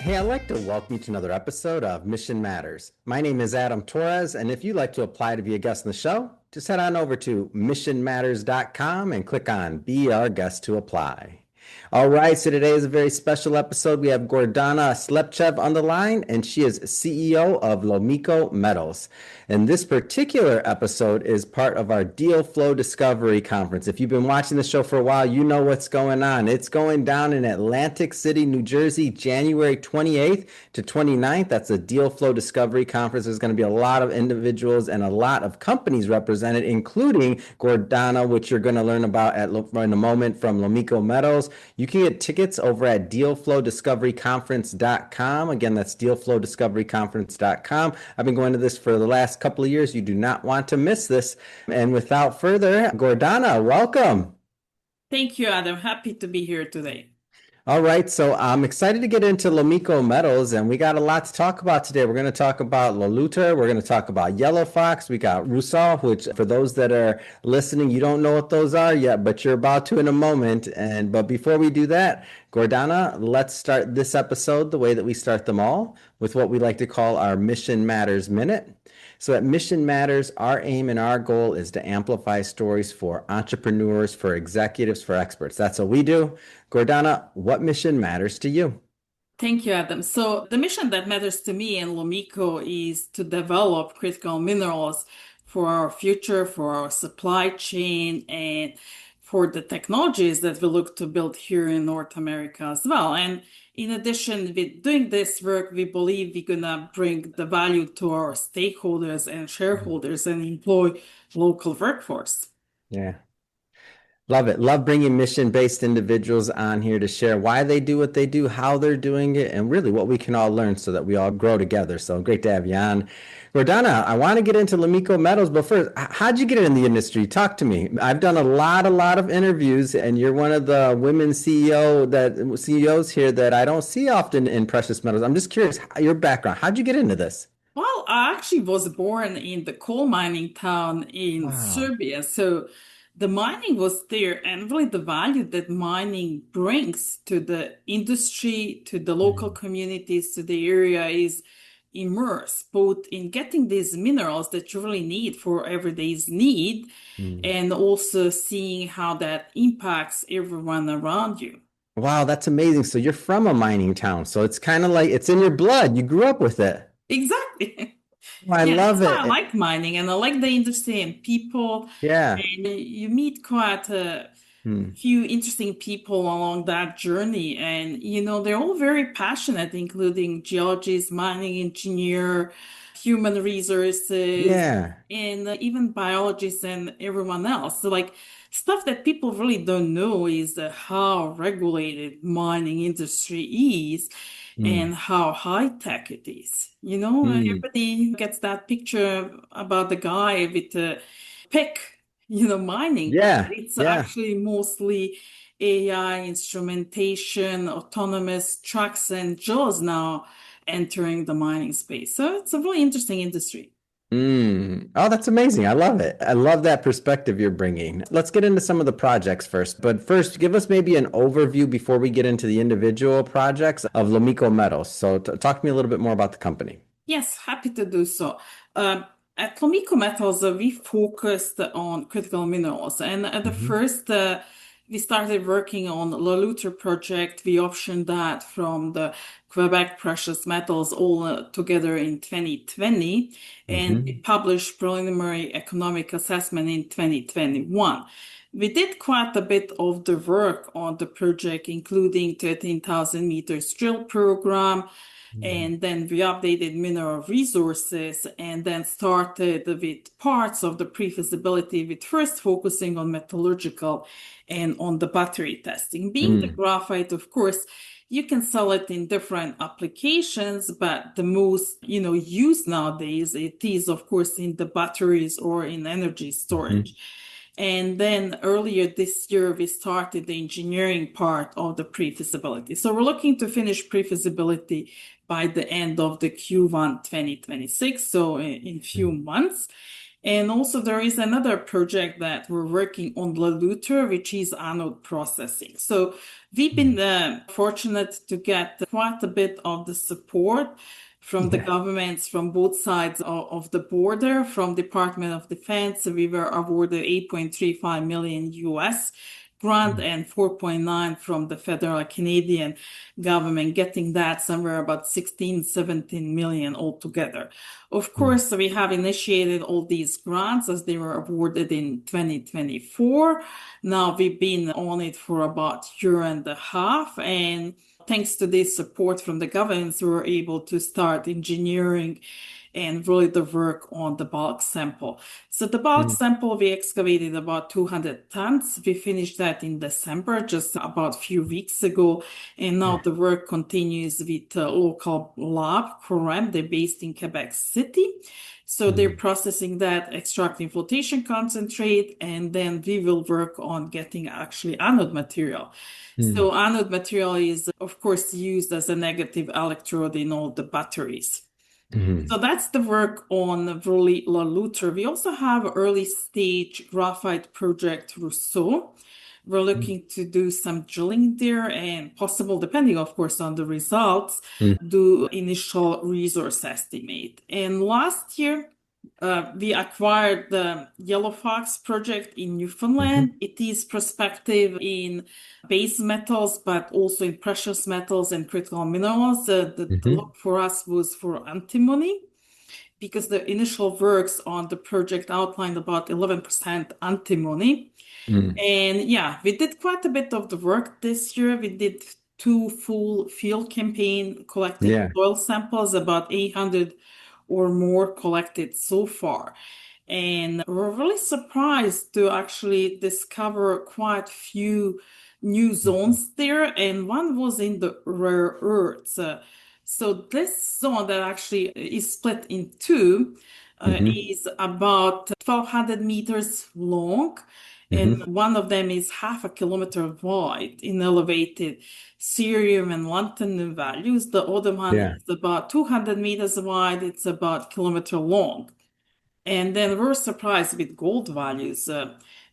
Hey, I'd like to welcome you to another episode of Mission Matters. My name is Adam Torres, and if you'd like to apply to be a guest on the show, just head on over to missionmatters.com and click on Be Our Guest to apply. All right, so today is a very special episode. We have Gordana Slepcev on the line, and she is CEO of Lomiko Metals. And this particular episode is part of our DealFlow Discovery Conference. If you've been watching the show for a while, you know what's going on. It's going down in Atlantic City, New Jersey, January 28th to 29th. That's a DealFlow Discovery Conference. There's going to be a lot of individuals and a lot of companies represented, including Gordana, which you're going to learn about in a moment from Lomiko Metals. You can get tickets over at DealFlowDiscoveryConference.com. Again, that's DealFlowDiscoveryConference.com. I've been going to this for the last couple of years. You do not want to miss this. And without further, Gordana, welcome. Thank you, Adam. Happy to be here today. All right, so I'm excited to get into Lomiko Metals, and we got a lot to talk about today. We're going to talk about Loluta, we're going to talk about Yellow Fox, we got Rusal, which for those that are listening, you don't know what those are yet, but you're about to in a moment. But before we do that, Gordana, let's start this episode the way that we start them all, with what we like to call our Mission Matters Minute. So at Mission Matters, our aim and our goal is to amplify stories for entrepreneurs, for executives, for experts. That's what we do. Gordana, what mission matters to you? Thank you, Adam. So the mission that matters to me and Lomiko is to develop critical minerals for our future, for our supply chain, and for the technologies that we look to build here in North America as well. And in addition, with doing this work, we believe we're gonna bring the value to our stakeholders and shareholders and employ local workforce. Yeah. Love it. Love bringing mission-based individuals on here to share why they do what they do, how they're doing it, and really what we can all learn so that we all grow together. So great to have you on. Gordana, I want to get into Lomiko Metals, but first, how'd you get in the industry? Talk to me. I've done a lot of interviews, and you're one of the women CEOs here that I don't see often in precious metals. I'm just curious, your background. How'd you get into this? Well, I actually was born in the coal mining town in Wow. Serbia. So the mining was there, and really the value that mining brings to the industry, to the local Mhm. communities, to the area is immersed both in getting these minerals that you really need for everyday's need, Mm. and also seeing how that impacts everyone around you. Wow, that's amazing. So you're from a mining town. So it's kind of like it's in your blood. You grew up with it. Exactly. Oh, I Yeah, love that's why I it. like mining and I like the industry and people. Yeah. And you meet quite a Hmm. few interesting people along that journey. And, they're all very passionate, including geologists, mining engineer, human resources, Yeah. and even biologists and everyone else. So, like, stuff that people really don't know is how regulated mining industry is Hmm. and how high tech it is. Hmm. Everybody gets that picture about the guy with the pick, mining, but Yeah. it's Yeah. actually mostly AI instrumentation, autonomous trucks and jaws now entering the mining space. So it's a really interesting industry. Oh, that's amazing. I love it. I love that perspective you're bringing. Let's get into some of the projects first. But first, give us maybe an overview before we get into the individual projects of Lomiko Metals. So talk to me a little bit more about the company. Yes, happy to do so. At Lomiko Metals, we focused on critical minerals, and at the Mhm. first, we started working on the Loluta project. We optioned that from the Quebec Precious Metals all together in 2020, and we Mhm. published preliminary economic assessment in 2021. We did quite a bit of the work on the project, including 13,000 meters drill program, Mhm. and then we updated mineral resources and then started with parts of the pre-feasibility with first focusing on metallurgical and on the battery testing. Being the Mm. graphite, of course, you can sell it in different applications, but the most, used nowadays, it is, of course, in the batteries or in energy Mhm. storage. And then earlier this year, we started the engineering part of the pre-feasibility. So we're looking to finish pre-feasibility by the end of the Q1 2026, so in few months. And also there is another project that we're working on Laluter, which is anode processing. So we've been fortunate to get quite a bit of the support from the Yeah. governments from both sides of the border. From Department of Defense, we were awarded 8.35 million US grant and 4.9 from the federal Canadian government, getting that somewhere about 16, 17 million altogether. Of course, we have initiated all these grants as they were awarded in 2024. Now we've been on it for about a year and a half, and thanks to this support from the governments, we were able to start engineering and really the work on the bulk sample. So the bulk sample, we excavated about 200 tons. We finished that in December, just about a few weeks ago. And now the work continues with a local lab, Corem. They're based in Quebec City. So they're processing that, extracting flotation concentrate, and then we will work on getting actually anode material. So anode material is, of course, used as a negative electrode in all the batteries. So that's the work on really Laluter. We also have early stage graphite project Rousseau. We're looking to do some drilling there and possible, depending of course on the results, do initial resource estimate. And last year, we acquired the Yellow Fox project in Newfoundland. It is prospective in base metals, but also in precious metals and critical minerals. The look for us was for antimony because the initial works on the project outlined about 11% antimony. And yeah, we did quite a bit of the work this year. We did two full field campaign collecting Yeah. soil samples, about 800 or more collected so far. And we're really surprised to actually discover quite few new zones there. And one was in the rare earths. So this zone that actually is split in two is about 1,200 meters long. And one of them is half a kilometer wide in elevated cerium and lanthanum values. The other one Yeah. is about 200 meters wide. It's about a kilometer long. And then we're surprised with gold values.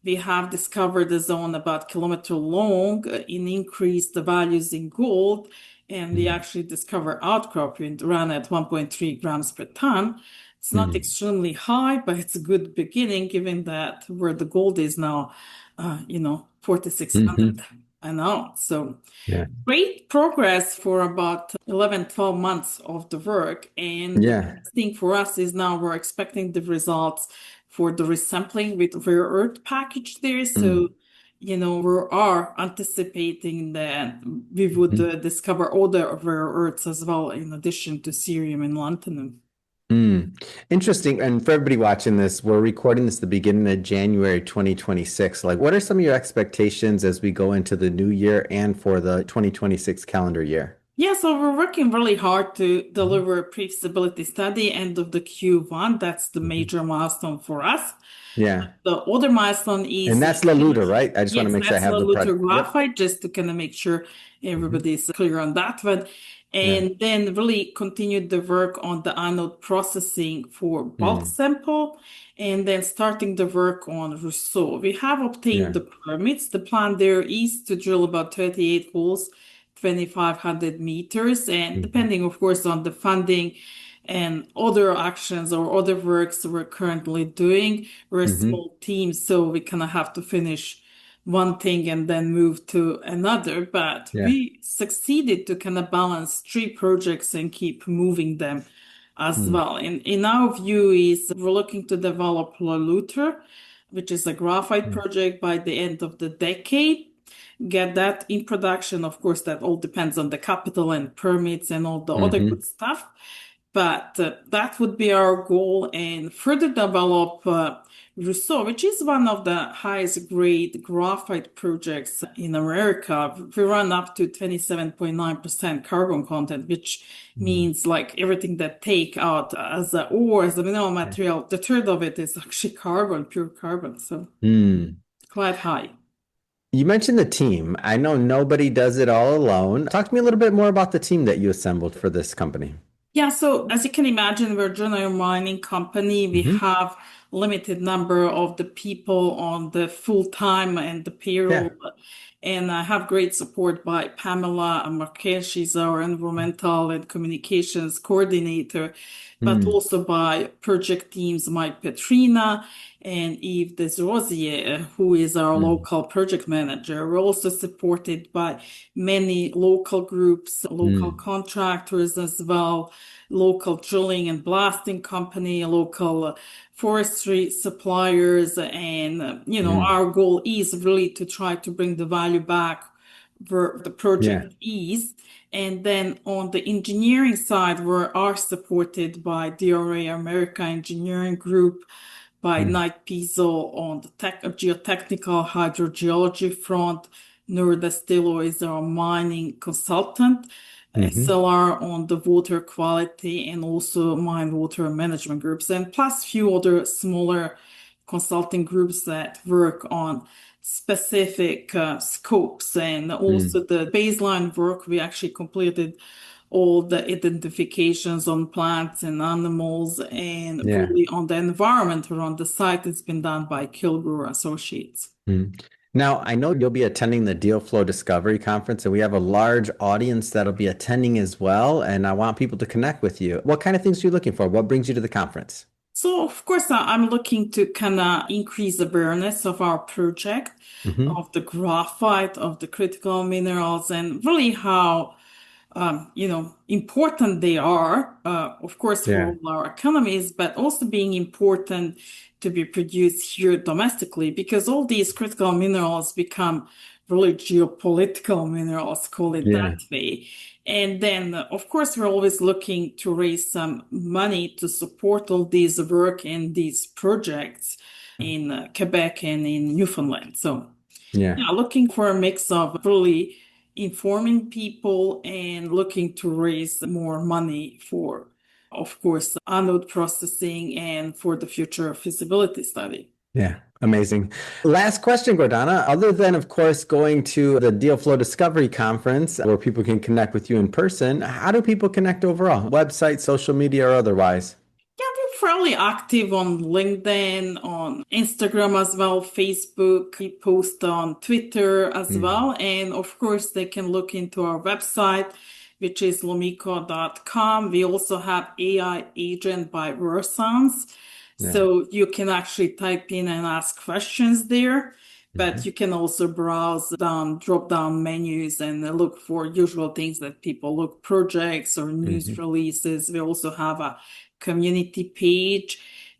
We have discovered a zone about kilometer long in increased the values in gold. And we actually discover outcropping ran at 1.3 grams per ton. It's not extremely high, but it's a good beginning given that where the gold is now, 4,600 an ounce. So Yeah. great progress for about 11, 12 months of the work. And the Yeah. next thing for us is now we're expecting the results for the resampling with rare earth package there. So, we are anticipating that we would discover other rare earths as well, in addition to cerium and lanthanum. Interesting. And for everybody watching this, we're recording this the beginning of January 2026. Like, what are some of your expectations as we go into the new year and for the 2026 calendar year? Yeah, so we're working really hard to deliver a pre-feasibility study end of the Q1. That's the major milestone for us. Yeah. The other milestone is And that's Laluta, right? I just want to yes, make sure I that's have the the Luther project. Yep. graphite, just to kind of make sure everybody's clear on that one. Yeah. And then really continued the work on the anode processing for bulk sample, and then starting the work on Rousseau. We have obtained Yeah. the permits. The plan there is to drill about 38 holes, 2,500 meters, and depending, of course, on the funding and other actions or other works we're currently doing. We're a small team, so we kind of have to finish one thing and then move to another. But Yeah. we succeeded to kind of balance three projects and keep moving them as well. And in our view is we're looking to develop Laluter, which is a graphite project by the end of the decade. Get that in production. Of course, that all depends on the capital and permits and all the other good stuff. But that would be our goal, and further develop Rousseau, which is one of the highest grade graphite projects in America. We run up to 27.9% carbon content, which means like everything that take out as a ore, as a mineral material, the third of it is actually carbon, pure carbon. So quite high. You mentioned the team. I know nobody does it all alone. Talk to me a little bit more about the team that you assembled for this company. Yeah, so as you can imagine, we're a junior mining company. We Hmm. have limited number of the people on the full time and the payroll. Yeah. And I have great support by Pamela Marquez. She's our environmental and communications coordinator, but Mm, also by project teams Mike Petrina and Yves Desrosiers, who is our mm, local project manager. We're also supported by many local groups, local mm, contractors as well, local drilling and blasting company, local forestry suppliers. And, mm. our goal is really to try to bring the value back where the Yeah. project is. And then on the engineering side, we are supported by DRA America Engineering Group, by Mm, Knight Piso on the geotechnical hydrogeology front. Nurda Stilo is our mining consultant. hmm. SLR on the water quality and also mine water management groups, and plus few other smaller consulting groups that work on specific scopes. And Mm, also the baseline work, we actually completed all the identifications on plants and animals, and yeah. really on the environment around the site has been done by Kilgore Associates. Mm. Now, I know you'll be attending the DealFlow Discovery Conference, and we have a large audience that'll be attending as well. And I want people to connect with you. What kind of things are you looking for? What brings you to the conference? So, of course, I'm looking to kind of increase awareness of our project, Hmm. of the graphite, of the critical minerals, and really how important they are, of course, for Yeah. all our economies, but also being important to be produced here domestically, because all these critical minerals become really geopolitical minerals, call it that Yeah. way. And then, of course, we're always looking to raise some money to support all these work and these projects in Quebec and in Newfoundland. So, Yeah. yeah, looking for a mix of really informing people and looking to raise more money for, of course, anode processing and for the future feasibility study. Yeah. Amazing. Last question, Gordana. Other than, of course, going to the DealFlow Discovery Conference where people can connect with you in person, how do people connect overall? Website, social media, or otherwise? Yeah, we're fairly active on LinkedIn, on Instagram as well, Facebook. We post on Twitter as Mm, well. And of course, they can look into our website, which is lomiko.com. We also have AI agent by Versanz. yeah. So you can actually type in and ask questions there, but Mhm, you can also browse down, drop down menus and look for usual things that people look, projects or news mhm. releases. We also have a community page,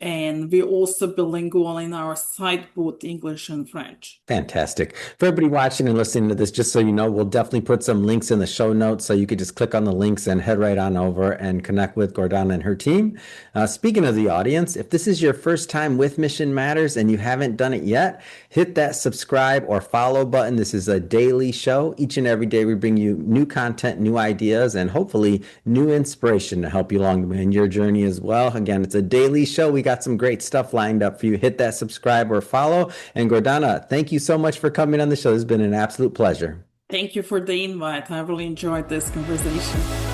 and we're also bilingual in our site, both English and French. Fantastic. For everybody watching and listening to this, just so you know, we'll definitely put some links in the show notes so you could just click on the links and head right on over and connect with Gordana and her team. Speaking of the audience, if this is your first time with Mission Matters and you haven't done it yet, hit that subscribe or follow button. This is a daily show. Each and every day, we bring you new content, new ideas, and hopefully new inspiration to help you along in your journey as well. Again, it's a daily show. We got some great stuff lined up for you. Hit that subscribe or follow. And Gordana, thank you so much for coming on the show. It's been an absolute pleasure. Thank you for the invite. I really enjoyed this conversation.